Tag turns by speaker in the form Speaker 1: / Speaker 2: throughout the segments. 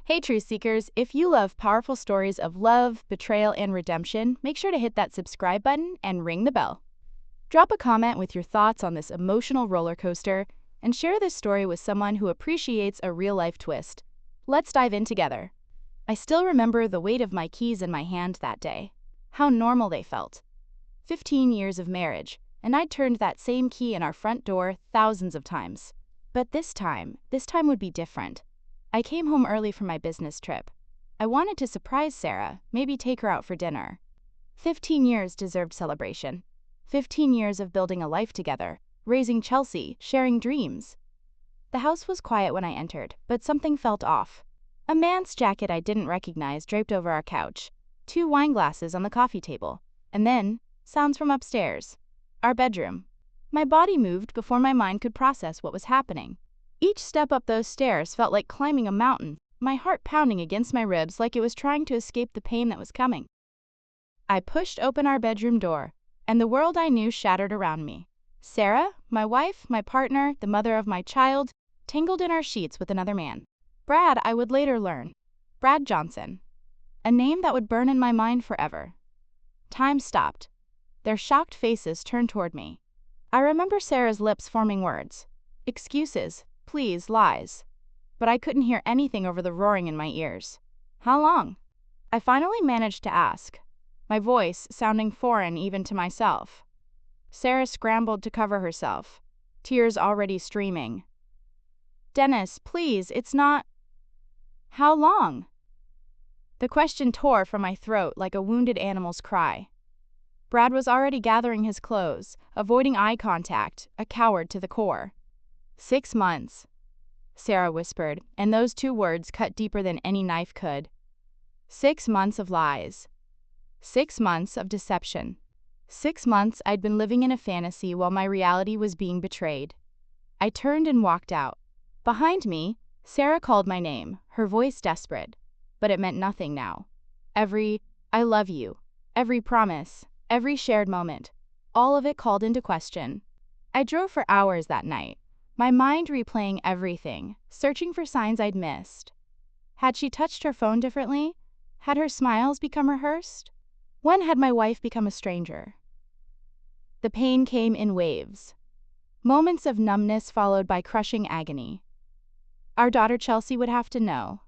Speaker 1: Hey, truth seekers, if you love powerful stories of love, betrayal, and redemption, make sure to hit that subscribe button and ring the bell. Drop a comment with your thoughts on this emotional roller coaster and share this story with someone who appreciates a real life twist. Let's dive in together. I still remember the weight of my keys in my hand that day. How normal they felt. 15 years of marriage, and I'd turned that same key in our front door thousands of times. But this time would be different. I came home early from my business trip. I wanted to surprise Sarah, maybe take her out for dinner. 15 years deserved celebration. 15 years of building a life together, raising Chelsea, sharing dreams. The house was quiet when I entered, but something felt off. A man's jacket I didn't recognize draped over our couch, 2 wine glasses on the coffee table, and then sounds from upstairs. Our bedroom. My body moved before my mind could process what was happening. Each step up those stairs felt like climbing a mountain, my heart pounding against my ribs like it was trying to escape the pain that was coming. I pushed open our bedroom door, and the world I knew shattered around me. Sarah, my wife, my partner, the mother of my child, tangled in our sheets with another man. Brad, I would later learn. Brad Johnson. A name that would burn in my mind forever. Time stopped. Their shocked faces turned toward me. I remember Sarah's lips forming words. Excuses. Please, lies. But I couldn't hear anything over the roaring in my ears. How long? I finally managed to ask, my voice sounding foreign even to myself. Sarah scrambled to cover herself, tears already streaming. Dennis, please, it's not... How long? The question tore from my throat like a wounded animal's cry. Brad was already gathering his clothes, avoiding eye contact, a coward to the core. 6 months, Sarah whispered, and those 2 words cut deeper than any knife could. 6 months of lies. 6 months of deception. 6 months I'd been living in a fantasy while my reality was being betrayed. I turned and walked out. Behind me, Sarah called my name, her voice desperate, but it meant nothing now. Every "I love you," every promise, every shared moment, all of it called into question. I drove for hours that night, my mind replaying everything, searching for signs I'd missed. Had she touched her phone differently? Had her smiles become rehearsed? When had my wife become a stranger? The pain came in waves. Moments of numbness followed by crushing agony. Our daughter Chelsea would have to know.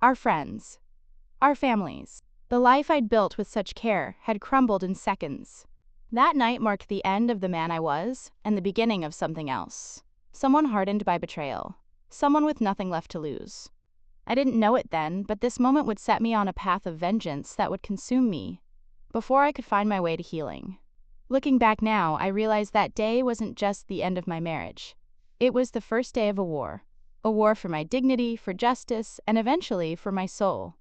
Speaker 1: Our friends. Our families. The life I'd built with such care had crumbled in seconds. That night marked the end of the man I was and the beginning of something else. Someone hardened by betrayal. Someone with nothing left to lose. I didn't know it then, but this moment would set me on a path of vengeance that would consume me before I could find my way to healing. Looking back now, I realized that day wasn't just the end of my marriage. It was the first day of a war for my dignity, for justice, and eventually for my soul.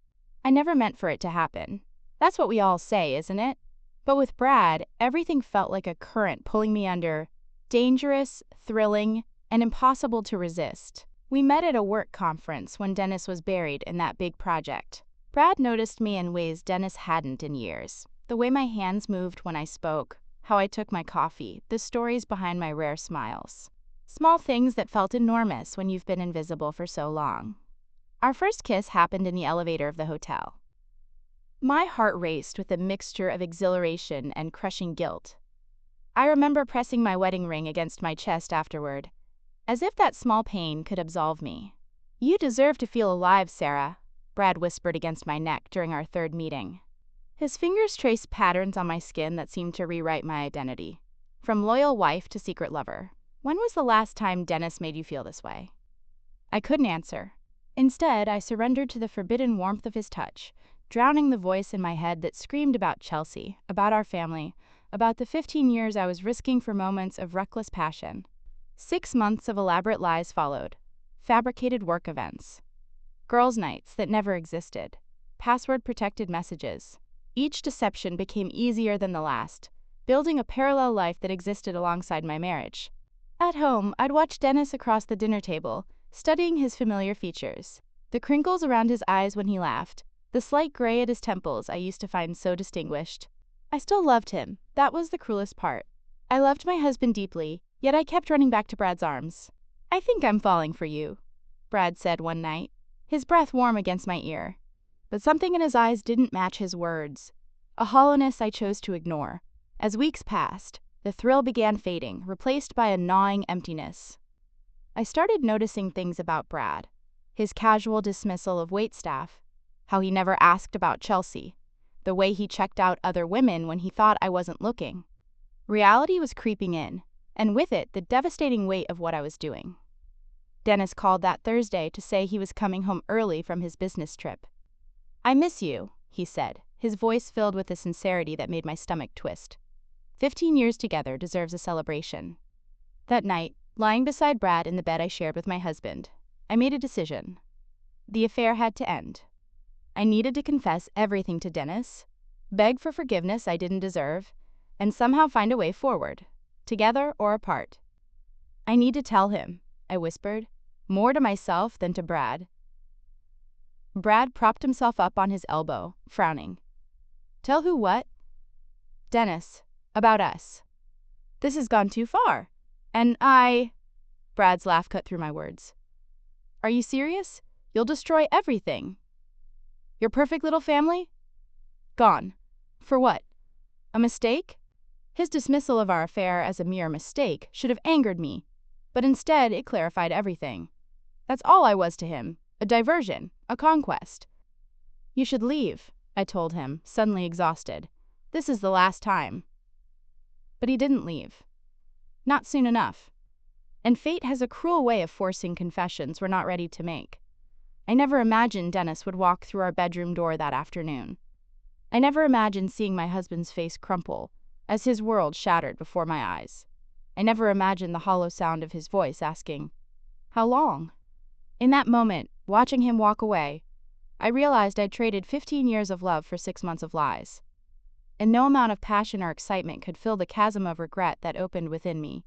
Speaker 1: I never meant for it to happen. That's what we all say, isn't it? But with Brad, everything felt like a current pulling me under, dangerous, thrilling, and impossible to resist. We met at a work conference when Dennis was buried in that big project. Brad noticed me in ways Dennis hadn't in years. The way my hands moved when I spoke, how I took my coffee, the stories behind my rare smiles. Small things that felt enormous when you've been invisible for so long. Our first kiss happened in the elevator of the hotel. My heart raced with a mixture of exhilaration and crushing guilt. I remember pressing my wedding ring against my chest afterward, as if that small pain could absolve me. You deserve to feel alive, Sarah, Brad whispered against my neck during our 3rd meeting. His fingers traced patterns on my skin that seemed to rewrite my identity. From loyal wife to secret lover. When was the last time Dennis made you feel this way? I couldn't answer. Instead, I surrendered to the forbidden warmth of his touch, drowning the voice in my head that screamed about Chelsea, about our family, about the 15 years I was risking for moments of reckless passion. 6 months of elaborate lies followed. Fabricated work events. Girls' nights that never existed. Password-protected messages. Each deception became easier than the last, building a parallel life that existed alongside my marriage. At home, I'd watch Dennis across the dinner table, studying his familiar features. The crinkles around his eyes when he laughed, the slight gray at his temples I used to find so distinguished. I still loved him. That was the cruelest part. I loved my husband deeply, yet I kept running back to Brad's arms. I think I'm falling for you, Brad said one night. his breath warm against my ear. But something in his eyes didn't match his words, a hollowness I chose to ignore. As weeks passed, the thrill began fading, replaced by a gnawing emptiness. I started noticing things about Brad. His casual dismissal of waitstaff, how he never asked about Chelsea, the way he checked out other women when he thought I wasn't looking. Reality was creeping in, and with it the devastating weight of what I was doing. Dennis called that Thursday to say he was coming home early from his business trip. "I miss you," he said, his voice filled with a sincerity that made my stomach twist. 15 years together deserves a celebration. That night, lying beside Brad in the bed I shared with my husband, I made a decision. The affair had to end. I needed to confess everything to Dennis, beg for forgiveness I didn't deserve, and somehow find a way forward, together or apart. "I need to tell him," I whispered, more to myself than to Brad. Brad propped himself up on his elbow, frowning. "Tell who what?" "Dennis. About us." "This has gone too far. And Brad's laugh cut through my words. "Are you serious? You'll destroy everything. Your perfect little family? Gone. For what? A mistake?" His dismissal of our affair as a mere mistake should have angered me, but instead it clarified everything. That's all I was to him, a diversion, a conquest. "You should leave," I told him, suddenly exhausted. "This is the last time." But he didn't leave. Not soon enough. And fate has a cruel way of forcing confessions we're not ready to make. I never imagined Dennis would walk through our bedroom door that afternoon. I never imagined seeing my husband's face crumple as his world shattered before my eyes. I never imagined the hollow sound of his voice asking, "How long?" In that moment, watching him walk away, I realized I'd traded 15 years of love for 6 months of lies. And no amount of passion or excitement could fill the chasm of regret that opened within me.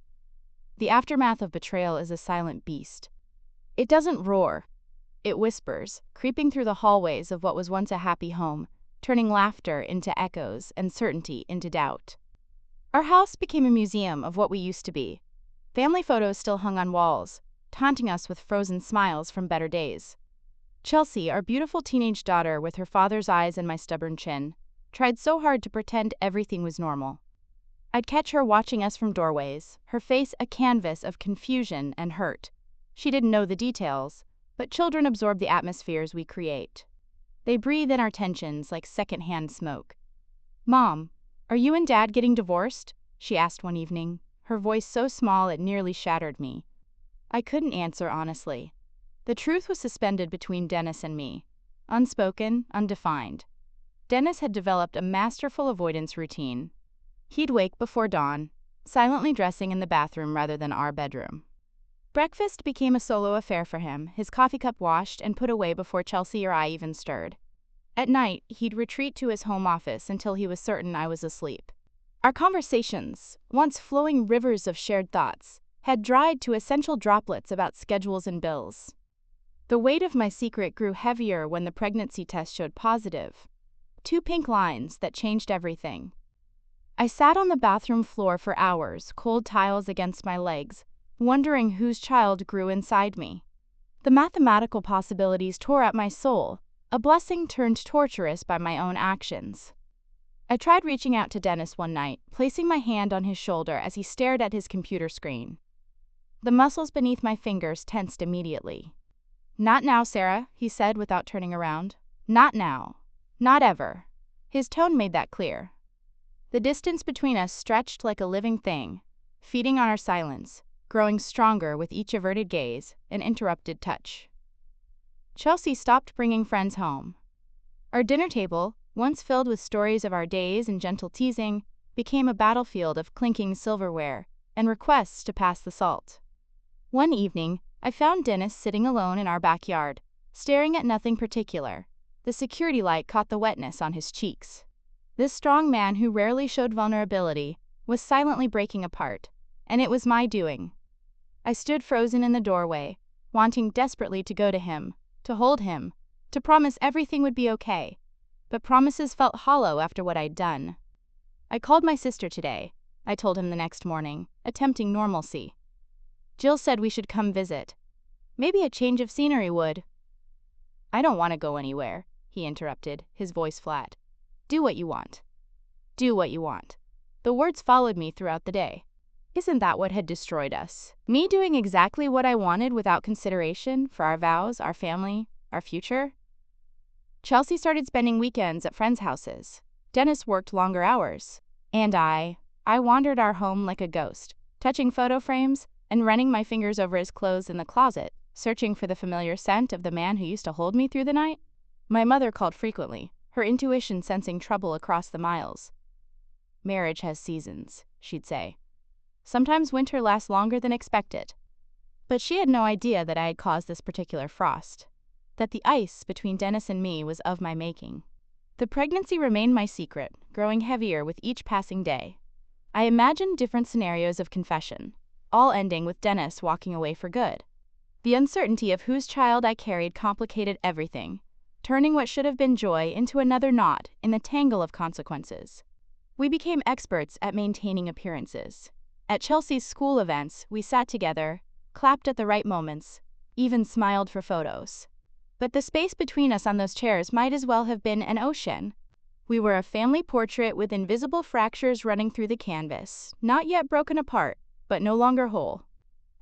Speaker 1: The aftermath of betrayal is a silent beast. It doesn't roar. It whispers, creeping through the hallways of what was once a happy home, turning laughter into echoes and certainty into doubt. Our house became a museum of what we used to be. Family photos still hung on walls, taunting us with frozen smiles from better days. Chelsea, our beautiful teenage daughter with her father's eyes and my stubborn chin, tried so hard to pretend everything was normal. I'd catch her watching us from doorways, her face a canvas of confusion and hurt. She didn't know the details, but children absorb the atmospheres we create. They breathe in our tensions like secondhand smoke. "Mom, are you and Dad getting divorced?" she asked one evening, her voice so small it nearly shattered me. I couldn't answer honestly. The truth was suspended between Dennis and me, unspoken, undefined. Dennis had developed a masterful avoidance routine. He'd wake before dawn, silently dressing in the bathroom rather than our bedroom. Breakfast became a solo affair for him, his coffee cup washed and put away before Chelsea or I even stirred. At night, he'd retreat to his home office until he was certain I was asleep. Our conversations, once flowing rivers of shared thoughts, had dried to essential droplets about schedules and bills. The weight of my secret grew heavier when the pregnancy test showed positive. 2 pink lines that changed everything. I sat on the bathroom floor for hours, cold tiles against my legs, wondering whose child grew inside me. The mathematical possibilities tore at my soul, a blessing turned torturous by my own actions. I tried reaching out to Dennis one night, placing my hand on his shoulder as he stared at his computer screen. The muscles beneath my fingers tensed immediately. "Not now, Sarah," he said without turning around. "Not now. Not ever." His tone made that clear. The distance between us stretched like a living thing, feeding on our silence, growing stronger with each averted gaze and interrupted touch. Chelsea stopped bringing friends home. Our dinner table, once filled with stories of our days and gentle teasing, became a battlefield of clinking silverware and requests to pass the salt. One evening, I found Dennis sitting alone in our backyard, staring at nothing particular. The security light caught the wetness on his cheeks. This strong man who rarely showed vulnerability was silently breaking apart, and it was my doing. I stood frozen in the doorway, wanting desperately to go to him, to hold him, to promise everything would be okay, but promises felt hollow after what I'd done. "I called my sister today," I told him the next morning, attempting normalcy. "Jill said we should come visit. Maybe a change of scenery would." "I don't want to go anywhere," he interrupted, his voice flat. "Do what you want. Do what you want." The words followed me throughout the day. Isn't that what had destroyed us? Me doing exactly what I wanted without consideration for our vows, our family, our future? Chelsea started spending weekends at friends' houses. Dennis worked longer hours. And I wandered our home like a ghost, touching photo frames and running my fingers over his clothes in the closet, searching for the familiar scent of the man who used to hold me through the night. My mother called frequently, her intuition sensing trouble across the miles. "Marriage has seasons," she'd say. "Sometimes winter lasts longer than expected." But she had no idea that I had caused this particular frost, that the ice between Dennis and me was of my making. The pregnancy remained my secret, growing heavier with each passing day. I imagined different scenarios of confession, all ending with Dennis walking away for good. The uncertainty of whose child I carried complicated everything, turning what should have been joy into another knot in the tangle of consequences. We became experts at maintaining appearances. At Chelsea's school events, we sat together, clapped at the right moments, even smiled for photos. But the space between us on those chairs might as well have been an ocean. We were a family portrait with invisible fractures running through the canvas, not yet broken apart, but no longer whole.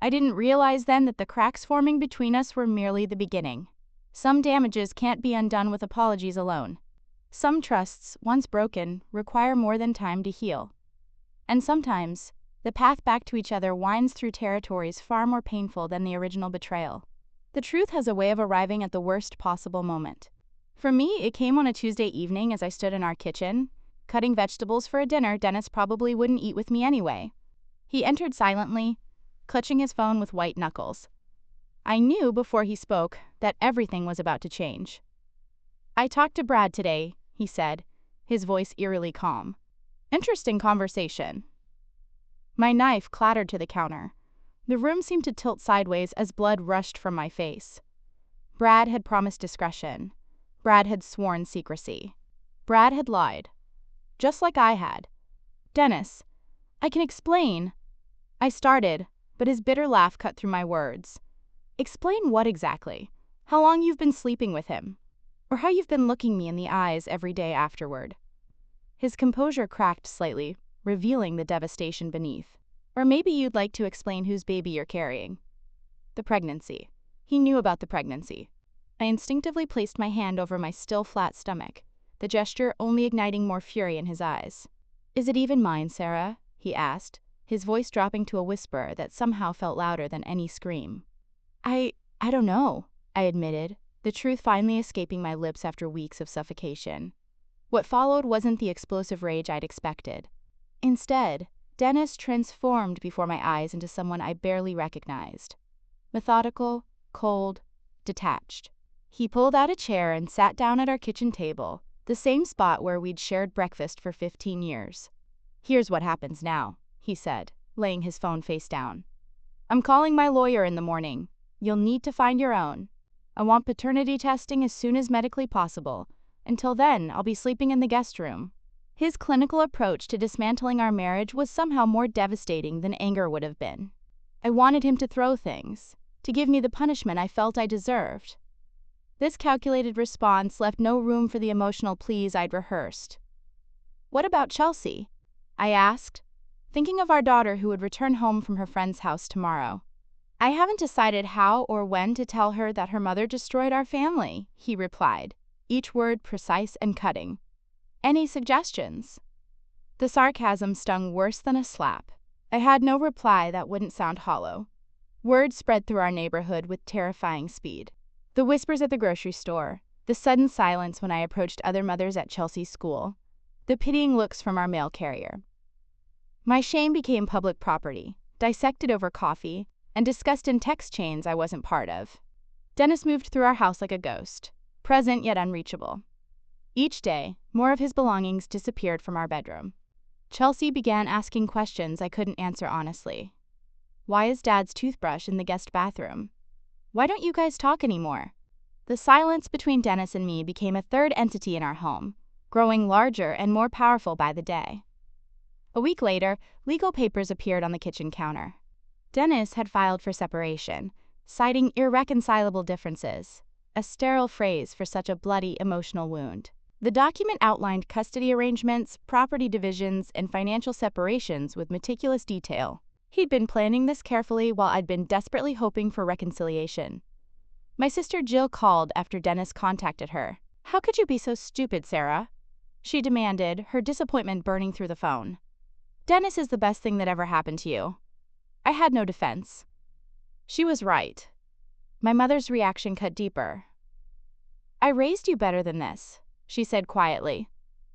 Speaker 1: I didn't realize then that the cracks forming between us were merely the beginning. Some damages can't be undone with apologies alone. Some trusts, once broken, require more than time to heal. And sometimes, the path back to each other winds through territories far more painful than the original betrayal. The truth has a way of arriving at the worst possible moment. For me, it came on a Tuesday evening as I stood in our kitchen, cutting vegetables for a dinner Dennis probably wouldn't eat with me anyway. He entered silently, clutching his phone with white knuckles. I knew before he spoke that everything was about to change. "I talked to Brad today," he said, his voice eerily calm. "Interesting conversation." My knife clattered to the counter. The room seemed to tilt sideways as blood rushed from my face. Brad had promised discretion. Brad had sworn secrecy. Brad had lied. Just like I had. "Dennis, I can explain." I started, but his bitter laugh cut through my words. "Explain what exactly? How long you've been sleeping with him? Or how you've been looking me in the eyes every day afterward?" His composure cracked slightly, revealing the devastation beneath. "Or maybe you'd like to explain whose baby you're carrying." The pregnancy. He knew about the pregnancy. I instinctively placed my hand over my still flat stomach, the gesture only igniting more fury in his eyes. "Is it even mine, Sarah?" he asked, his voice dropping to a whisper that somehow felt louder than any scream. I don't know," I admitted, the truth finally escaping my lips after weeks of suffocation. What followed wasn't the explosive rage I'd expected. Instead, Dennis transformed before my eyes into someone I barely recognized. Methodical, cold, detached. He pulled out a chair and sat down at our kitchen table, the same spot where we'd shared breakfast for 15 years. "Here's what happens now," he said, laying his phone face down. "I'm calling my lawyer in the morning. You'll need to find your own. I want paternity testing as soon as medically possible. Until then, I'll be sleeping in the guest room." His clinical approach to dismantling our marriage was somehow more devastating than anger would have been. I wanted him to throw things, to give me the punishment I felt I deserved. This calculated response left no room for the emotional pleas I'd rehearsed. "What about Chelsea?" I asked, thinking of our daughter who would return home from her friend's house tomorrow. "I haven't decided how or when to tell her that her mother destroyed our family," he replied, each word precise and cutting. "Any suggestions?" The sarcasm stung worse than a slap. I had no reply that wouldn't sound hollow. Word spread through our neighborhood with terrifying speed. The whispers at the grocery store, the sudden silence when I approached other mothers at Chelsea's school, the pitying looks from our mail carrier. My shame became public property, dissected over coffee, and discussed in text chains I wasn't part of. Dennis moved through our house like a ghost, present yet unreachable. Each day, more of his belongings disappeared from our bedroom. Chelsea began asking questions I couldn't answer honestly. "Why is Dad's toothbrush in the guest bathroom? Why don't you guys talk anymore?" The silence between Dennis and me became a third entity in our home, growing larger and more powerful by the day. A week later, legal papers appeared on the kitchen counter. Dennis had filed for separation, citing irreconcilable differences, a sterile phrase for such a bloody emotional wound. The document outlined custody arrangements, property divisions, and financial separations with meticulous detail. He'd been planning this carefully while I'd been desperately hoping for reconciliation. My sister Jill called after Dennis contacted her. "How could you be so stupid, Sarah?" she demanded, her disappointment burning through the phone. "Dennis is the best thing that ever happened to you." I had no defense. She was right. My mother's reaction cut deeper. "I raised you better than this," she said quietly.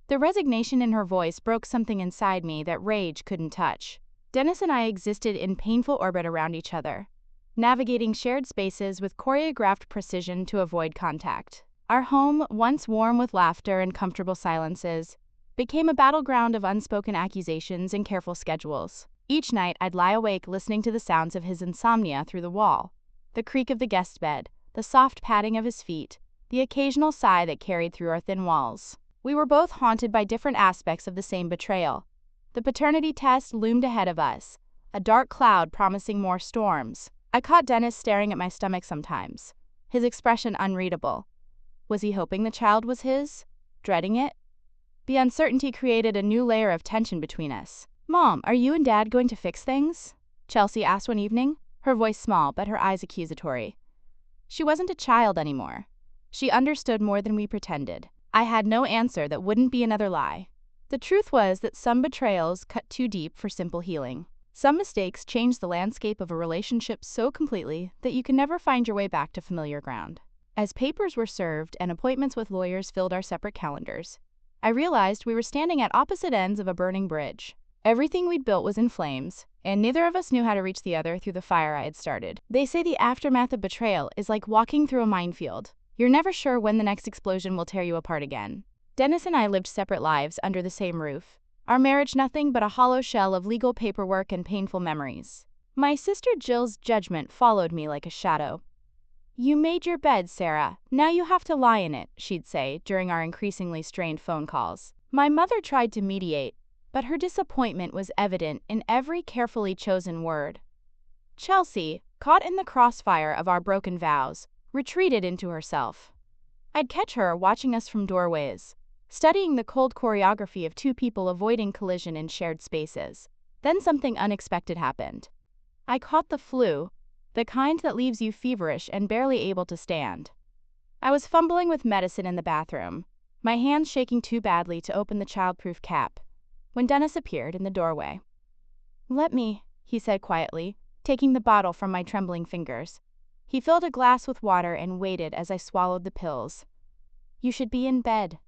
Speaker 1: The resignation in her voice broke something inside me that rage couldn't touch. Dennis and I existed in painful orbit around each other, navigating shared spaces with choreographed precision to avoid contact. Our home, once warm with laughter and comfortable silences, became a battleground of unspoken accusations and careful schedules. Each night, I'd lie awake listening to the sounds of his insomnia through the wall, the creak of the guest bed, the soft padding of his feet, the occasional sigh that carried through our thin walls. We were both haunted by different aspects of the same betrayal. The paternity test loomed ahead of us, a dark cloud promising more storms. I caught Dennis staring at my stomach sometimes, his expression unreadable. Was he hoping the child was his? Dreading it? The uncertainty created a new layer of tension between us. "Mom, are you and Dad going to fix things?" Chelsea asked one evening, her voice small but her eyes accusatory. She wasn't a child anymore. She understood more than we pretended. I had no answer that wouldn't be another lie. The truth was that some betrayals cut too deep for simple healing. Some mistakes change the landscape of a relationship so completely that you can never find your way back to familiar ground. As papers were served and appointments with lawyers filled our separate calendars, I realized we were standing at opposite ends of a burning bridge. Everything we'd built was in flames, and neither of us knew how to reach the other through the fire I had started. They say the aftermath of betrayal is like walking through a minefield. You're never sure when the next explosion will tear you apart again. Dennis and I lived separate lives under the same roof, our marriage nothing but a hollow shell of legal paperwork and painful memories. My sister Jill's judgment followed me like a shadow. "You made your bed, Sarah. Now you have to lie in it," she'd say during our increasingly strained phone calls. My mother tried to mediate, but her disappointment was evident in every carefully chosen word. Chelsea, caught in the crossfire of our broken vows, retreated into herself. I'd catch her watching us from doorways, studying the cold choreography of two people avoiding collision in shared spaces. Then something unexpected happened. I caught the flu, the kind that leaves you feverish and barely able to stand. I was fumbling with medicine in the bathroom, my hands shaking too badly to open the childproof cap, when Dennis appeared in the doorway. "Let me," he said quietly, taking the bottle from my trembling fingers. He filled a glass with water and waited as I swallowed the pills. "You should be in bed."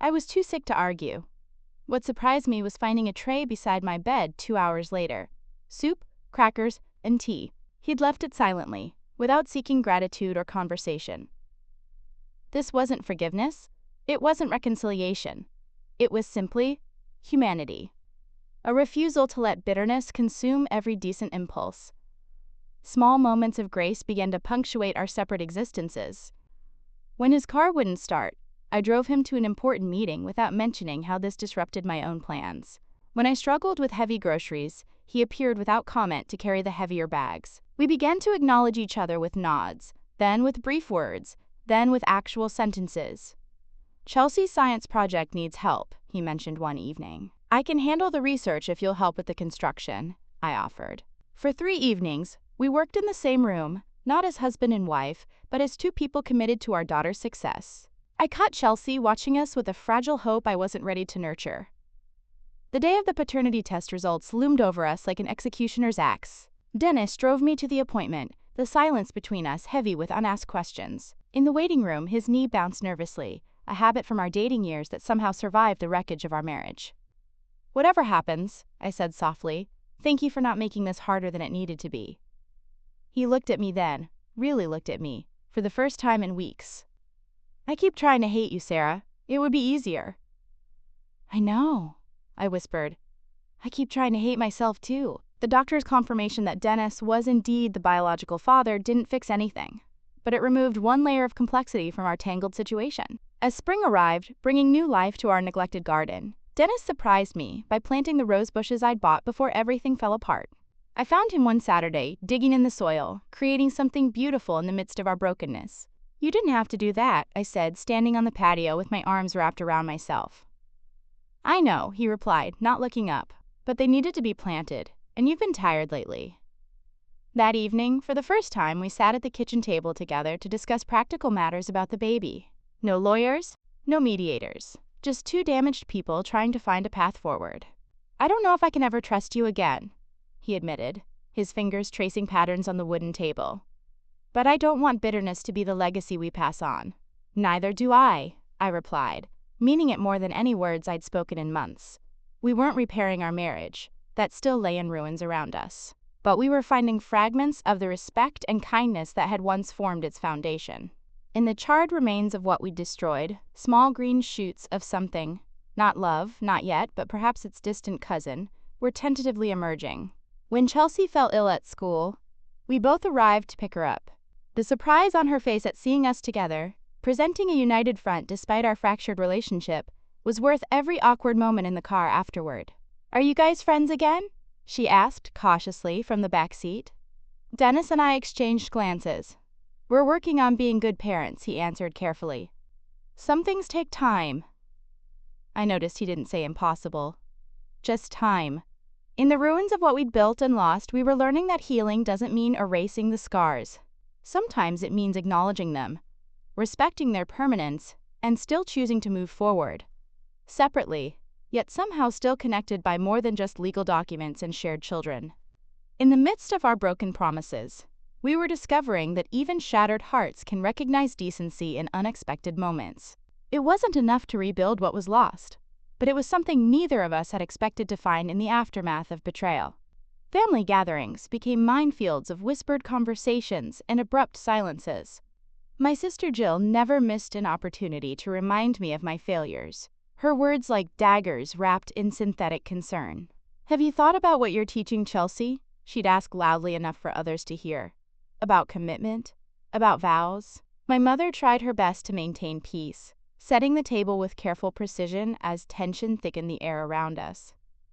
Speaker 1: I was too sick to argue. What surprised me was finding a tray beside my bed 2 hours later. Soup, crackers, and tea. He'd left it silently, without seeking gratitude or conversation. This wasn't forgiveness. It wasn't reconciliation. It was simply humanity. A refusal to let bitterness consume every decent impulse. Small moments of grace began to punctuate our separate existences. When his car wouldn't start, I drove him to an important meeting without mentioning how this disrupted my own plans. When I struggled with heavy groceries, he appeared without comment to carry the heavier bags. We began to acknowledge each other with nods, then with brief words, then with actual sentences. "Chelsea's science project needs help," he mentioned one evening. "I can handle the research if you'll help with the construction," I offered. For 3 evenings, we worked in the same room, not as husband and wife, but as two people committed to our daughter's success. I caught Chelsea watching us with a fragile hope I wasn't ready to nurture. The day of the paternity test results loomed over us like an executioner's axe. Dennis drove me to the appointment, the silence between us heavy with unasked questions. In the waiting room, his knee bounced nervously, a habit from our dating years that somehow survived the wreckage of our marriage. "Whatever happens," I said softly, "thank you for not making this harder than it needed to be." He looked at me then, really looked at me, for the first time in weeks. "I keep trying to hate you, Sarah. It would be easier." "I know," I whispered. "I keep trying to hate myself too." The doctor's confirmation that Dennis was indeed the biological father didn't fix anything, but it removed one layer of complexity from our tangled situation. As spring arrived, bringing new life to our neglected garden, Dennis surprised me by planting the rose bushes I'd bought before everything fell apart. I found him one Saturday, digging in the soil, creating something beautiful in the midst of our brokenness. You didn't have to do that, I said, standing on the patio with my arms wrapped around myself. I know, he replied, not looking up, but they needed to be planted, and you've been tired lately. That evening, for the first time, we sat at the kitchen table together to discuss practical matters about the baby. No lawyers, no mediators, just two damaged people trying to find a path forward. I don't know if I can ever trust you again, he admitted, his fingers tracing patterns on the wooden table. But I don't want bitterness to be the legacy we pass on. Neither do I replied, meaning it more than any words I'd spoken in months. We weren't repairing our marriage, that still lay in ruins around us. But we were finding fragments of the respect and kindness that had once formed its foundation. In the charred remains of what we'd destroyed, small green shoots of something, not love, not yet, but perhaps its distant cousin, were tentatively emerging. When Chelsea fell ill at school, we both arrived to pick her up. The surprise on her face at seeing us together, presenting a united front despite our fractured relationship, was worth every awkward moment in the car afterward. Are you guys friends again? She asked cautiously from the back seat. Dennis and I exchanged glances. We're working on being good parents, he answered carefully. Some things take time. I noticed he didn't say impossible. Just time. In the ruins of what we'd built and lost, we were learning that healing doesn't mean erasing the scars. Sometimes it means acknowledging them, respecting their permanence, and still choosing to move forward. Separately, yet somehow still connected by more than just legal documents and shared children. In the midst of our broken promises, we were discovering that even shattered hearts can recognize decency in unexpected moments. It wasn't enough to rebuild what was lost, but it was something neither of us had expected to find in the aftermath of betrayal. Family gatherings became minefields of whispered conversations and abrupt silences. My sister Jill never missed an opportunity to remind me of my failures, her words like daggers wrapped in synthetic concern. Have you thought about what you're teaching Chelsea? She'd ask loudly enough for others to hear. About commitment? About vows? My mother tried her best to maintain peace, setting the table with careful precision as tension thickened the air around us.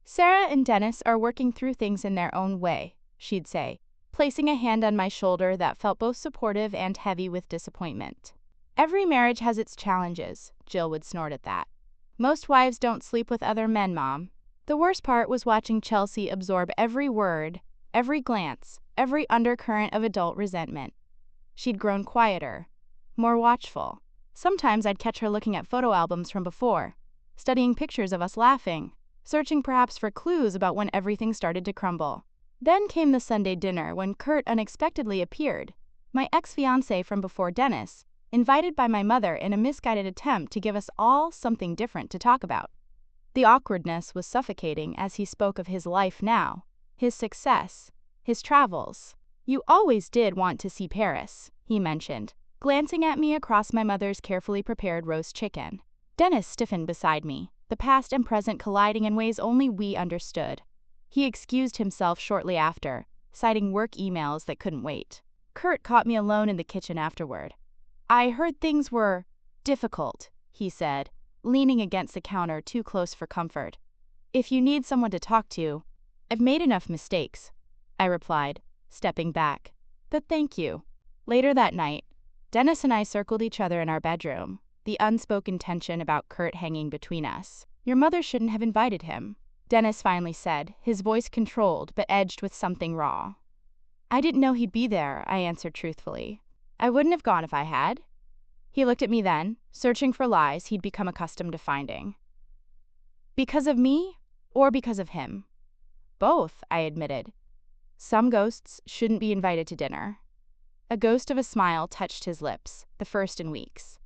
Speaker 1: Sarah and Dennis are working through things in their own way, she'd say, placing a hand on my shoulder that felt both supportive and heavy with disappointment. Every marriage has its challenges, Jill would snort at that. Most wives don't sleep with other men, Mom. The worst part was watching Chelsea absorb every word, every glance, every undercurrent of adult resentment. She'd grown quieter, more watchful. Sometimes I'd catch her looking at photo albums from before, studying pictures of us laughing, searching perhaps for clues about when everything started to crumble. Then came the Sunday dinner when Kurt unexpectedly appeared, my ex-fiancé from before Dennis, invited by my mother in a misguided attempt to give us all something different to talk about. The awkwardness was suffocating as he spoke of his life now, his success, his travels. You always did want to see Paris, he mentioned, glancing at me across my mother's carefully prepared roast chicken. Dennis stiffened beside me, the past and present colliding in ways only we understood. He excused himself shortly after, citing work emails that couldn't wait. Kurt caught me alone in the kitchen afterward. I heard things were difficult, he said, leaning against the counter too close for comfort. If you need someone to talk to, I've made enough mistakes, I replied, stepping back. But thank you. Later that night, Dennis and I circled each other in our bedroom, the unspoken tension about Kurt hanging between us. Your mother shouldn't have invited him, Dennis finally said, his voice controlled but edged with something raw. I didn't know he'd be there, I answered truthfully. I wouldn't have gone if I had. He looked at me then, searching for lies he'd become accustomed to finding. Because of me, or because of him? Both, I admitted. Some ghosts shouldn't be invited to dinner. A ghost of a smile touched his lips, the first in weeks.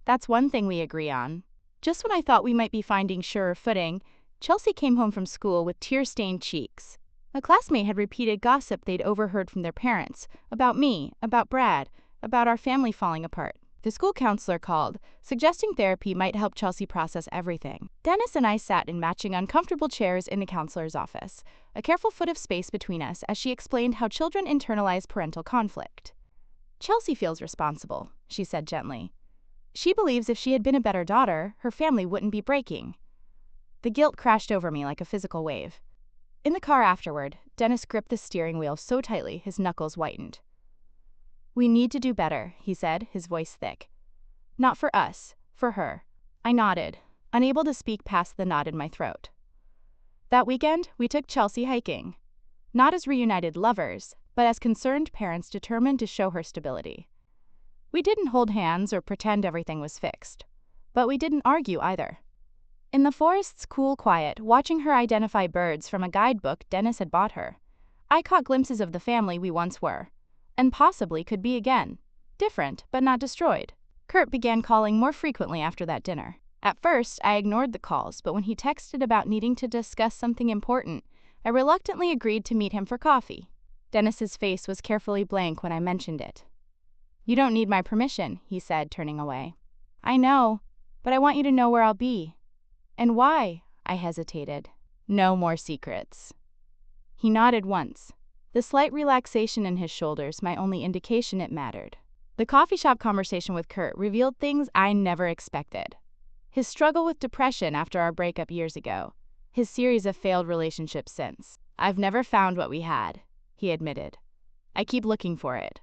Speaker 1: That's one thing we agree on. Just when I thought we might be finding surer footing, Chelsea came home from school with tear-stained cheeks. A classmate had repeated gossip they'd overheard from their parents, about me, about Brad, about our family falling apart. The school counselor called, suggesting therapy might help Chelsea process everything. Dennis and I sat in matching uncomfortable chairs in the counselor's office, a careful foot of space between us as she explained how children internalize parental conflict. Chelsea feels responsible, she said gently. She believes if she had been a better daughter, her family wouldn't be breaking. The guilt crashed over me like a physical wave. In the car afterward, Dennis gripped the steering wheel so tightly his knuckles whitened. "We need to do better," he said, his voice thick. "Not for us, for her." I nodded, unable to speak past the knot in my throat. That weekend, we took Chelsea hiking. Not as reunited lovers, but as concerned parents determined to show her stability. We didn't hold hands or pretend everything was fixed. But we didn't argue either. In the forest's cool quiet, watching her identify birds from a guidebook Dennis had bought her, I caught glimpses of the family we once were, and possibly could be again. Different, but not destroyed. Kurt began calling more frequently after that dinner. At first, I ignored the calls, but when he texted about needing to discuss something important, I reluctantly agreed to meet him for coffee. Dennis's face was carefully blank when I mentioned it. "You don't need my permission," he said, turning away. "I know, but I want you to know where I'll be." "And why?" I hesitated. "No more secrets." He nodded once, the slight relaxation in his shoulders my only indication it mattered. The coffee shop conversation with Kurt revealed things I never expected. His struggle with depression after our breakup years ago, his series of failed relationships since. "I've never found what we had," he admitted. "I keep looking for it."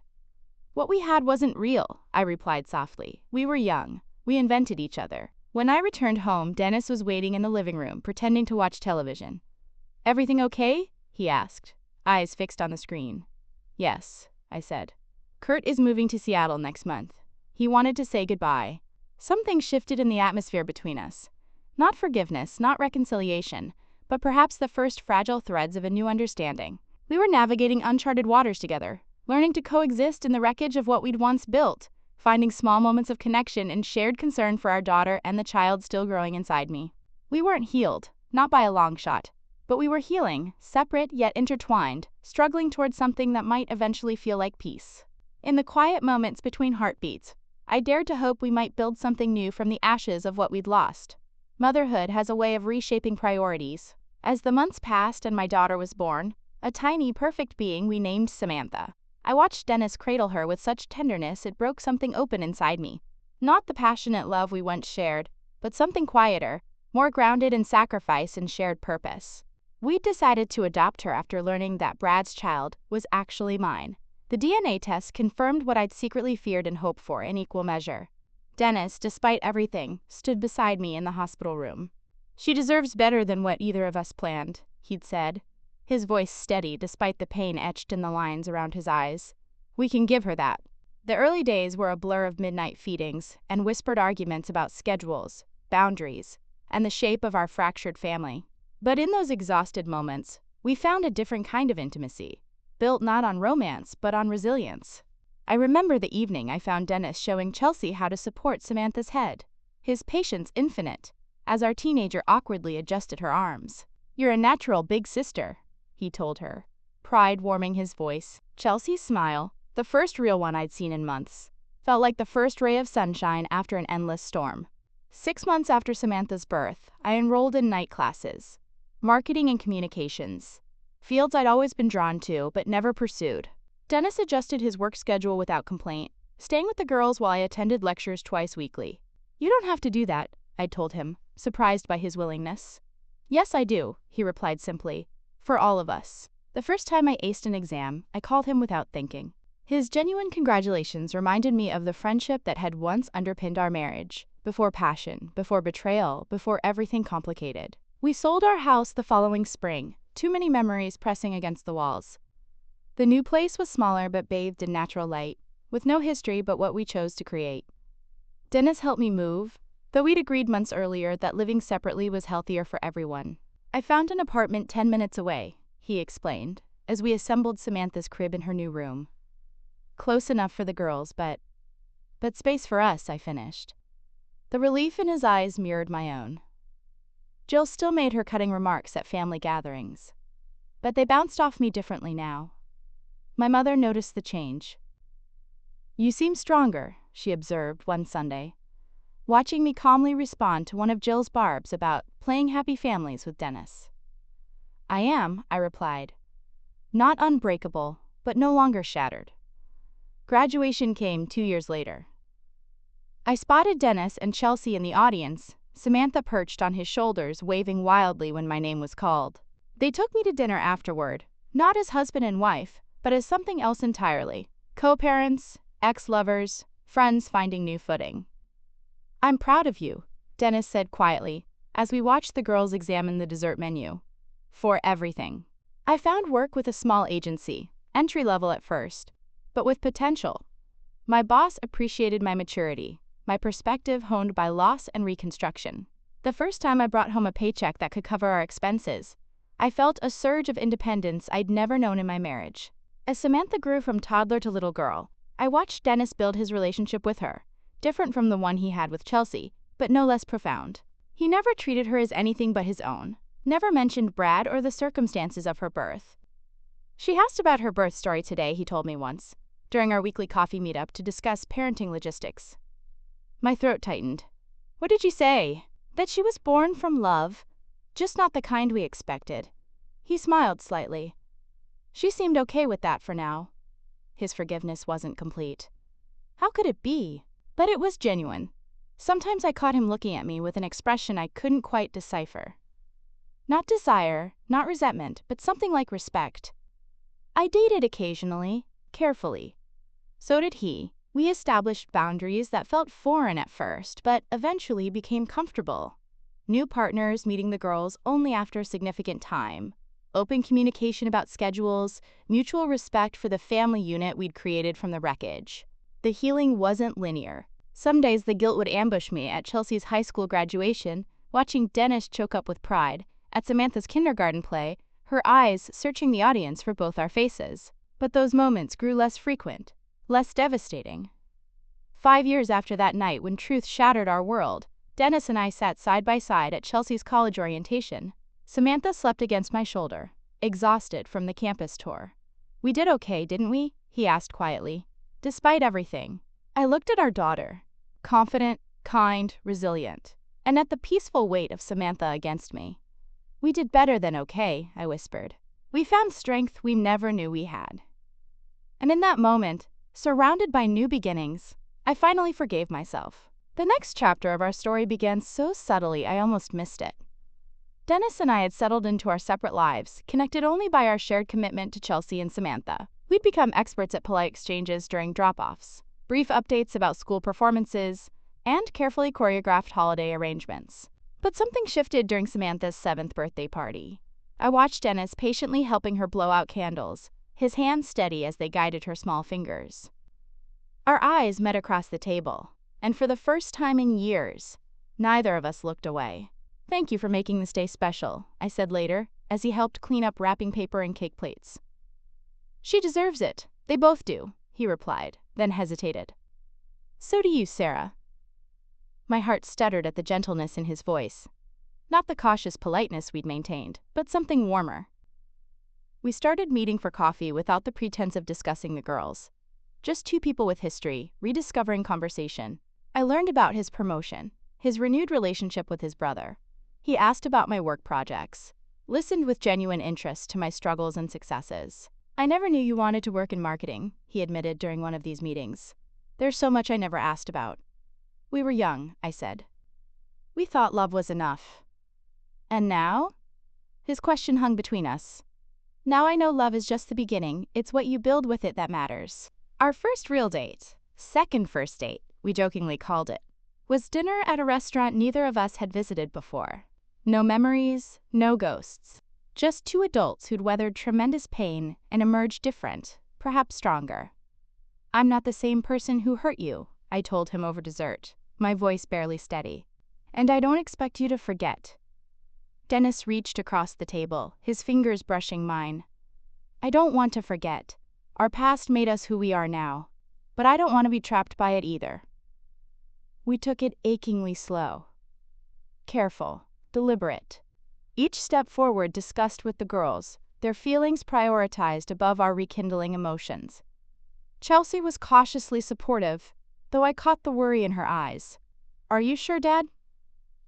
Speaker 1: "What we had wasn't real," I replied softly. "We were young. We invented each other." When I returned home, Dennis was waiting in the living room, pretending to watch television. "Everything okay?" he asked, eyes fixed on the screen. "Yes," I said. "Kurt is moving to Seattle next month. He wanted to say goodbye." Something shifted in the atmosphere between us. Not forgiveness, not reconciliation, but perhaps the first fragile threads of a new understanding. We were navigating uncharted waters together, learning to coexist in the wreckage of what we'd once built, finding small moments of connection and shared concern for our daughter and the child still growing inside me. We weren't healed, not by a long shot, but we were healing, separate yet intertwined, struggling towards something that might eventually feel like peace. In the quiet moments between heartbeats, I dared to hope we might build something new from the ashes of what we'd lost. Motherhood has a way of reshaping priorities. As the months passed and my daughter was born, a tiny, perfect being we named Samantha, I watched Dennis cradle her with such tenderness it broke something open inside me. Not the passionate love we once shared, but something quieter, more grounded in sacrifice and shared purpose. We'd decided to adopt her after learning that Brad's child was actually mine. The DNA test confirmed what I'd secretly feared and hoped for in equal measure. Dennis, despite everything, stood beside me in the hospital room. "She deserves better than what either of us planned," he'd said, his voice steady despite the pain etched in the lines around his eyes. "We can give her that." The early days were a blur of midnight feedings and whispered arguments about schedules, boundaries, and the shape of our fractured family. But in those exhausted moments, we found a different kind of intimacy, built not on romance but on resilience. I remember the evening I found Dennis showing Chelsea how to support Samantha's head, his patience infinite, as our teenager awkwardly adjusted her arms. "You're a natural big sister," he told her, pride warming his voice. Chelsea's smile, the first real one I'd seen in months, felt like the first ray of sunshine after an endless storm. 6 months after Samantha's birth, I enrolled in night classes, marketing and communications, fields I'd always been drawn to but never pursued. Dennis adjusted his work schedule without complaint, staying with the girls while I attended lectures twice weekly. "You don't have to do that," I told him, surprised by his willingness. "Yes, I do," he replied simply, "for all of us." The first time I aced an exam, I called him without thinking. His genuine congratulations reminded me of the friendship that had once underpinned our marriage, before passion, before betrayal, before everything complicated. We sold our house the following spring, too many memories pressing against the walls. The new place was smaller but bathed in natural light, with no history but what we chose to create. Dennis helped me move, though we'd agreed months earlier that living separately was healthier for everyone. "I found an apartment 10 minutes away," he explained, as we assembled Samantha's crib in her new room. "Close enough for the girls, but space for us," I finished. The relief in his eyes mirrored my own. Jill still made her cutting remarks at family gatherings, but they bounced off me differently now. My mother noticed the change. "You seem stronger," she observed one Sunday, watching me calmly respond to one of Jill's barbs about playing happy families with Dennis. "I am," I replied. "Not unbreakable, but no longer shattered." Graduation came 2 years later. I spotted Dennis and Chelsea in the audience, Samantha perched on his shoulders, waving wildly when my name was called. They took me to dinner afterward, not as husband and wife, but as something else entirely. Co-parents, ex-lovers, friends finding new footing. "I'm proud of you," Dennis said quietly, as we watched the girls examine the dessert menu. "For everything. I found work with a small agency, entry level at first, but with potential. My boss appreciated my maturity, my perspective honed by loss and reconstruction. The first time I brought home a paycheck that could cover our expenses, I felt a surge of independence I'd never known in my marriage. As Samantha grew from toddler to little girl, I watched Dennis build his relationship with her, different from the one he had with Chelsea, but no less profound. He never treated her as anything but his own, never mentioned Brad or the circumstances of her birth. "She asked about her birth story today," he told me once, during our weekly coffee meetup to discuss parenting logistics. My throat tightened. "What did you say?" "That she was born from love, just not the kind we expected." He smiled slightly. "She seemed okay with that for now." His forgiveness wasn't complete. How could it be? But it was genuine. Sometimes I caught him looking at me with an expression I couldn't quite decipher. Not desire, not resentment, but something like respect. I dated occasionally, carefully. So did he. We established boundaries that felt foreign at first, but eventually became comfortable. New partners meeting the girls only after significant time. Open communication about schedules, mutual respect for the family unit we'd created from the wreckage. The healing wasn't linear. Some days the guilt would ambush me at Chelsea's high school graduation, watching Dennis choke up with pride, at Samantha's kindergarten play, her eyes searching the audience for both our faces. But those moments grew less frequent, less devastating. 5 years after that night when truth shattered our world, Dennis and I sat side by side at Chelsea's college orientation. Samantha slept against my shoulder, exhausted from the campus tour. "We did okay, didn't we?" he asked quietly. "Despite everything." I looked at our daughter, confident, kind, resilient, and at the peaceful weight of Samantha against me. "We did better than okay," I whispered. "We found strength we never knew we had." And in that moment, surrounded by new beginnings, I finally forgave myself. The next chapter of our story began so subtly I almost missed it. Dennis and I had settled into our separate lives, connected only by our shared commitment to Chelsea and Samantha. We'd become experts at polite exchanges during drop-offs, brief updates about school performances, and carefully choreographed holiday arrangements. But something shifted during Samantha's 7th birthday party. I watched Dennis patiently helping her blow out candles, his hands steady as they guided her small fingers. Our eyes met across the table, and for the first time in years, neither of us looked away. "Thank you for making this day special," I said later, as he helped clean up wrapping paper and cake plates. "She deserves it. They both do," he replied, then hesitated. "So do you, Sarah." My heart stuttered at the gentleness in his voice. Not the cautious politeness we'd maintained, but something warmer. We started meeting for coffee without the pretense of discussing the girls. Just two people with history, rediscovering conversation. I learned about his promotion, his renewed relationship with his brother. He asked about my work projects, listened with genuine interest to my struggles and successes. "I never knew you wanted to work in marketing," he admitted during one of these meetings. "There's so much I never asked about." "We were young," I said. "We thought love was enough." "And now?" His question hung between us. "Now I know love is just the beginning. It's what you build with it that matters." Our first real date, second first date, we jokingly called it, was dinner at a restaurant neither of us had visited before. No memories, no ghosts. Just two adults who'd weathered tremendous pain and emerged different, perhaps stronger. "I'm not the same person who hurt you," I told him over dessert, my voice barely steady. "And I don't expect you to forget." Dennis reached across the table, his fingers brushing mine. "I don't want to forget. Our past made us who we are now, but I don't want to be trapped by it either." We took it achingly slow. Careful, deliberate. Each step forward discussed with the girls, their feelings prioritized above our rekindling emotions. Chelsea was cautiously supportive, though I caught the worry in her eyes. "Are you sure, Dad?"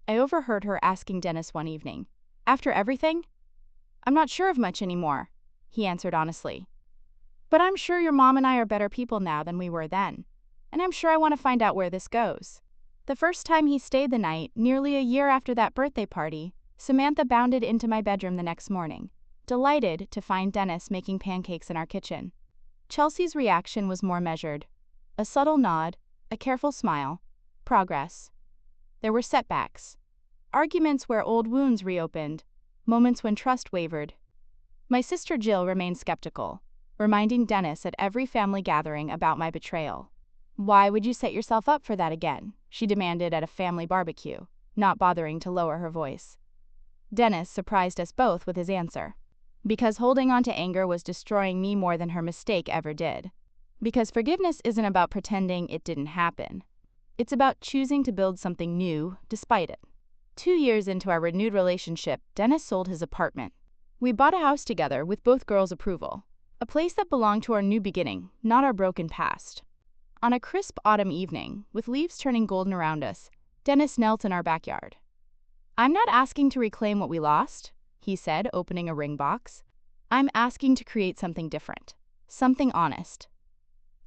Speaker 1: I overheard her asking Dennis one evening. "After everything?" "I'm not sure of much anymore," he answered honestly. "But I'm sure your mom and I are better people now than we were then. And I'm sure I want to find out where this goes." The first time he stayed the night, nearly a year after that birthday party, Samantha bounded into my bedroom the next morning, delighted to find Dennis making pancakes in our kitchen. Chelsea's reaction was more measured. A subtle nod, a careful smile. Progress. There were setbacks. Arguments where old wounds reopened. Moments when trust wavered. My sister Jill remained skeptical, reminding Dennis at every family gathering about my betrayal. "Why would you set yourself up for that again?" she demanded at a family barbecue, not bothering to lower her voice. Dennis surprised us both with his answer. "Because holding on to anger was destroying me more than her mistake ever did. Because forgiveness isn't about pretending it didn't happen. It's about choosing to build something new despite it." 2 years into our renewed relationship, Dennis sold his apartment. We bought a house together with both girls' approval. A place that belonged to our new beginning, not our broken past. On a crisp autumn evening, with leaves turning golden around us, Dennis knelt in our backyard. "I'm not asking to reclaim what we lost," he said, opening a ring box. "I'm asking to create something different. Something honest."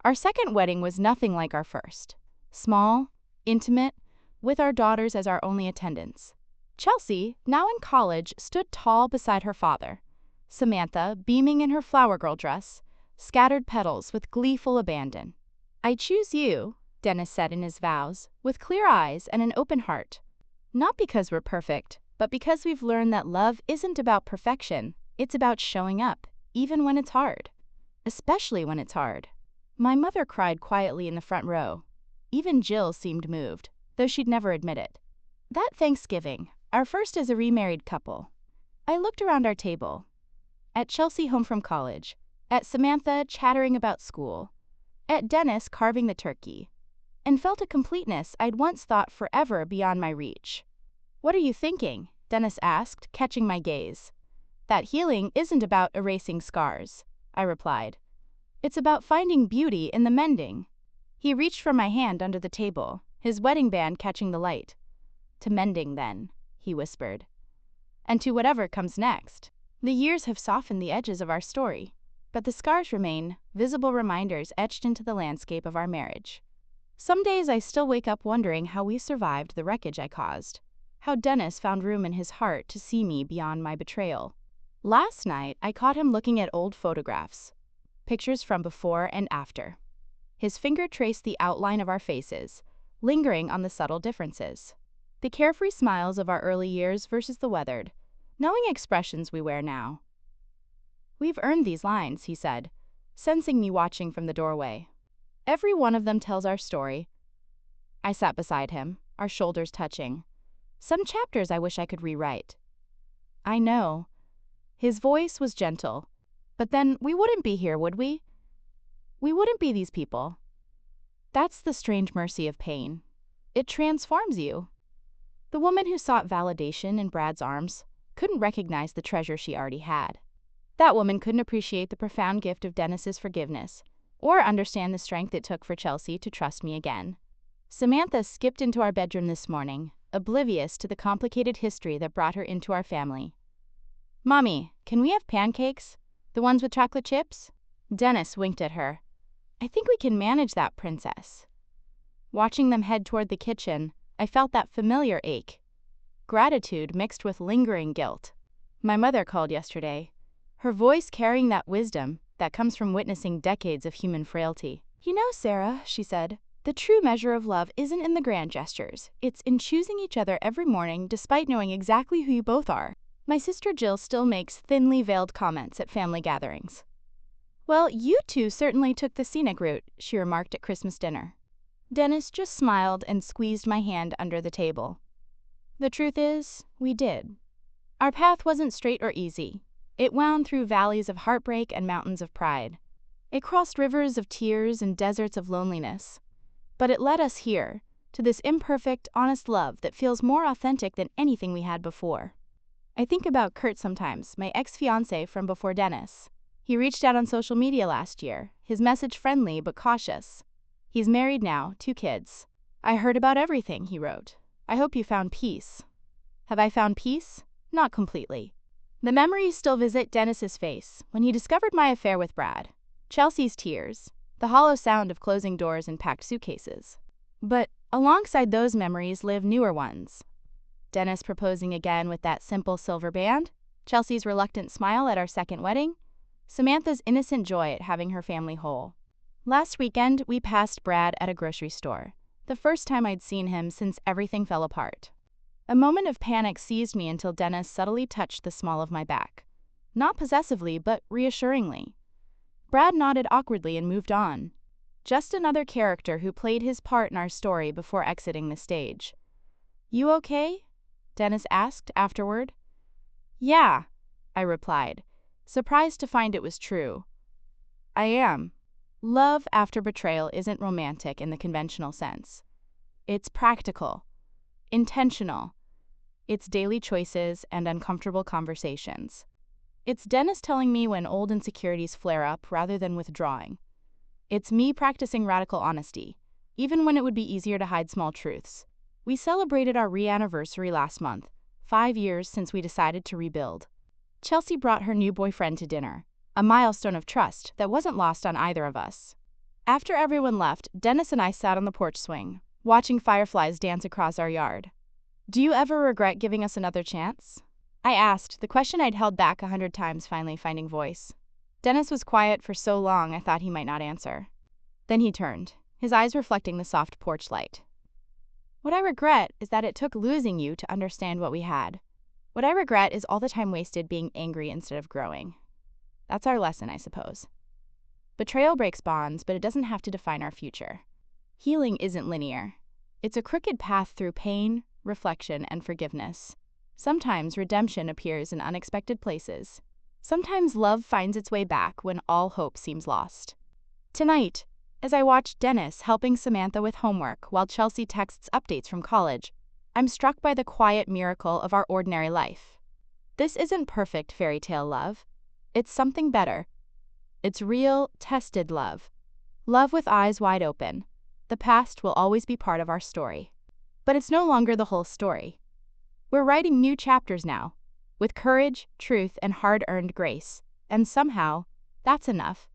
Speaker 1: Our second wedding was nothing like our first. Small, intimate, with our daughters as our only attendants. Chelsea, now in college, stood tall beside her father. Samantha, beaming in her flower girl dress, scattered petals with gleeful abandon. "I choose you," Dennis said in his vows, with clear eyes and an open heart. "Not because we're perfect, but because we've learned that love isn't about perfection. It's about showing up, even when it's hard. Especially when it's hard." My mother cried quietly in the front row. Even Jill seemed moved, though she'd never admit it. That Thanksgiving, our first as a remarried couple, I looked around our table. At Chelsea home from college, at Samantha chattering about school, at Dennis carving the turkey, and felt a completeness I'd once thought forever beyond my reach. "What are you thinking?" Dennis asked, catching my gaze. "That healing isn't about erasing scars," I replied. "It's about finding beauty in the mending." He reached for my hand under the table, his wedding band catching the light. "To mending, then," he whispered. "And to whatever comes next." The years have softened the edges of our story, but the scars remain, visible reminders etched into the landscape of our marriage. Some days I still wake up wondering how we survived the wreckage I caused, how Dennis found room in his heart to see me beyond my betrayal. Last night, I caught him looking at old photographs, pictures from before and after. His finger traced the outline of our faces, lingering on the subtle differences. The carefree smiles of our early years versus the weathered, knowing expressions we wear now. "We've earned these lines," he said, sensing me watching from the doorway. "Every one of them tells our story." I sat beside him, our shoulders touching. "Some chapters I wish I could rewrite." "I know." His voice was gentle. "But then we wouldn't be here, would we? We wouldn't be these people." That's the strange mercy of pain. It transforms you. The woman who sought validation in Brad's arms couldn't recognize the treasure she already had. That woman couldn't appreciate the profound gift of Dennis's forgiveness, or understand the strength it took for Chelsea to trust me again. Samantha skipped into our bedroom this morning, oblivious to the complicated history that brought her into our family. "Mommy, can we have pancakes? The ones with chocolate chips?" Dennis winked at her. "I think we can manage that, princess." Watching them head toward the kitchen, I felt that familiar ache. Gratitude mixed with lingering guilt. My mother called yesterday, her voice carrying that wisdom that comes from witnessing decades of human frailty. "You know, Sarah," she said, "the true measure of love isn't in the grand gestures. It's in choosing each other every morning despite knowing exactly who you both are." My sister Jill still makes thinly veiled comments at family gatherings. "Well, you two certainly took the scenic route," she remarked at Christmas dinner. Dennis just smiled and squeezed my hand under the table. The truth is, we did. Our path wasn't straight or easy. It wound through valleys of heartbreak and mountains of pride. It crossed rivers of tears and deserts of loneliness. But it led us here, to this imperfect, honest love that feels more authentic than anything we had before. I think about Kurt sometimes, my ex-fiancé from before Dennis. He reached out on social media last year, his message friendly but cautious. He's married now, 2 kids. "I heard about everything," he wrote. "I hope you found peace." Have I found peace? Not completely. The memories still visit Dennis's face when he discovered my affair with Brad, Chelsea's tears, the hollow sound of closing doors and packed suitcases. But alongside those memories live newer ones. Dennis proposing again with that simple silver band, Chelsea's reluctant smile at our second wedding, Samantha's innocent joy at having her family whole. Last weekend, we passed Brad at a grocery store, the first time I'd seen him since everything fell apart. A moment of panic seized me until Dennis subtly touched the small of my back. Not possessively, but reassuringly. Brad nodded awkwardly and moved on. Just another character who played his part in our story before exiting the stage. "You okay?" Dennis asked afterward. "Yeah," I replied, surprised to find it was true. "I am." Love after betrayal isn't romantic in the conventional sense. It's practical, intentional. It's daily choices and uncomfortable conversations. It's Dennis telling me when old insecurities flare up rather than withdrawing. It's me practicing radical honesty, even when it would be easier to hide small truths. We celebrated our re-anniversary last month, 5 years since we decided to rebuild. Chelsea brought her new boyfriend to dinner, a milestone of trust that wasn't lost on either of us. After everyone left, Dennis and I sat on the porch swing, watching fireflies dance across our yard. "Do you ever regret giving us another chance?" I asked, the question I'd held back 100 times finally finding voice. Dennis was quiet for so long I thought he might not answer. Then he turned, his eyes reflecting the soft porch light. "What I regret is that it took losing you to understand what we had. What I regret is all the time wasted being angry instead of growing." That's our lesson, I suppose. Betrayal breaks bonds, but it doesn't have to define our future. Healing isn't linear. It's a crooked path through pain, reflection, and forgiveness. Sometimes redemption appears in unexpected places. Sometimes love finds its way back when all hope seems lost. Tonight, as I watch Dennis helping Samantha with homework while Chelsea texts updates from college, I'm struck by the quiet miracle of our ordinary life. This isn't perfect fairy tale love. It's something better. It's real, tested love. Love with eyes wide open. The past will always be part of our story. But it's no longer the whole story. We're writing new chapters now, with courage, truth, and hard-earned grace. And somehow, that's enough.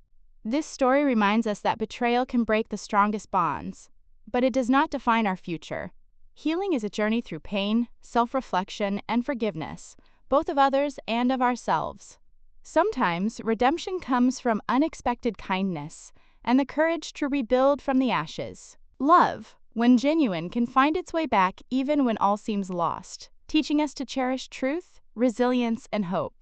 Speaker 1: This story reminds us that betrayal can break the strongest bonds, but it does not define our future. Healing is a journey through pain, self-reflection, and forgiveness, both of others and of ourselves. Sometimes redemption comes from unexpected kindness and the courage to rebuild from the ashes. Love, when genuine, can find its way back even when all seems lost, teaching us to cherish truth, resilience, and hope.